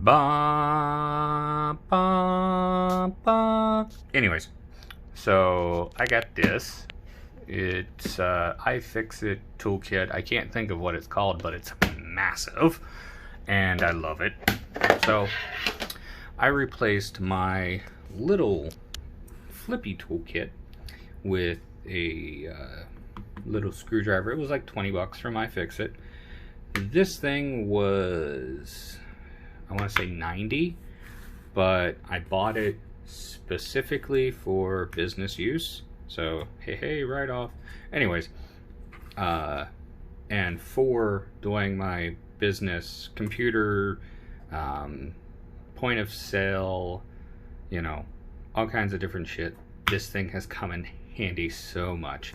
Ba, ba, ba. Anyways, so I got this. It's iFixit toolkit. I can't think of what it's called, but it's massive, and I love it. So I replaced my little flippy toolkit with a little screwdriver. It was like 20 bucks from iFixit. This thing was, I want to say 90, but I bought it specifically for business use. So hey, right off. Anyways, and for doing my business computer, point of sale, you know, all kinds of different shit, this thing has come in handy so much.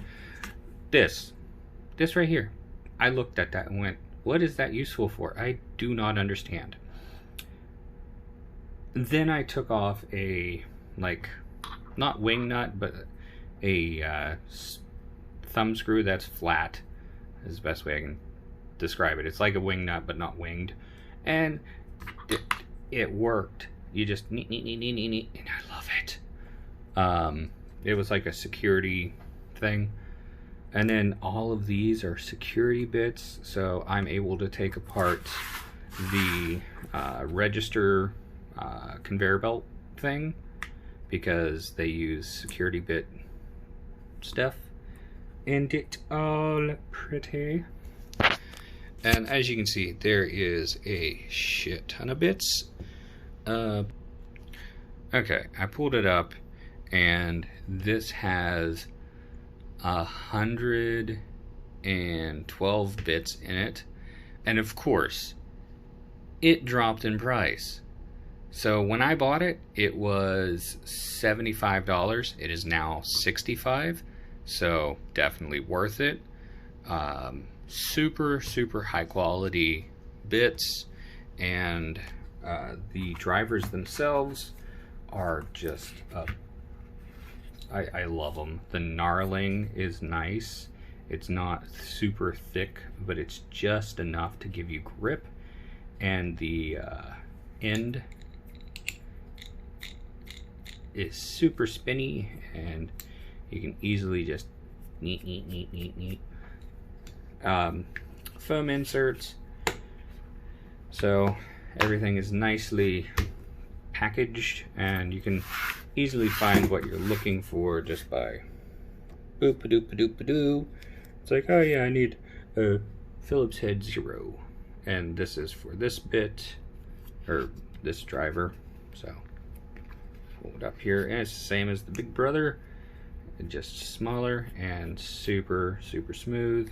This right here, I looked at that and went, what is that useful for? I do not understand. Then I took off a, like, not wing nut, but a thumb screw that's flat, is the best way I can describe it. It's like a wing nut, but not winged. And it worked. You just neat, and I love it. It was like a security thing. And then all of these are security bits, so I'm able to take apart the register conveyor belt thing, because they use security bit stuff, and it's all pretty. And as you can see, there is a shit ton of bits. Okay, I pulled it up, and this has 112 bits in it, and of course it dropped in price. So when I bought it, it was $75. It is now $65, so definitely worth it. Super high quality bits, and the drivers themselves are just I love them. The knurling is nice. It's not super thick, but it's just enough to give you grip. And the end is super spinny, and you can easily just neat. Foam inserts. So everything is nicely packaged, and you can easily find what you're looking for just by boop-a-doop-a-doop-a-doo. It's like, oh yeah, I need a Phillips head 0, and this is for this bit, or this driver. So pull it up here, and it's the same as the big brother, just smaller and super smooth.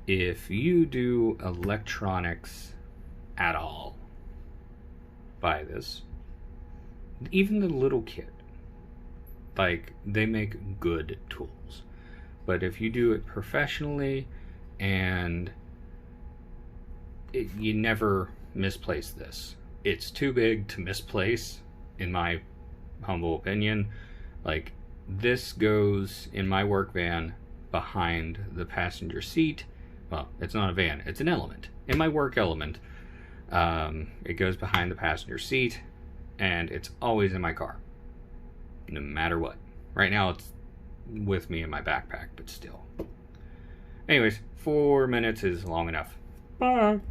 If you do electronics at all, buy this. Even the little kit, like, they make good tools, but if you do it professionally, and you never misplace this. It's too big to misplace, in my humble opinion. Like, this goes in my work van behind the passenger seat. Well, it's not a van, it's an element. In my work element, it goes behind the passenger seat, and it's always in my car, no matter what. Right now it's with me in my backpack, but still. Anyways, 4 minutes is long enough. Bye.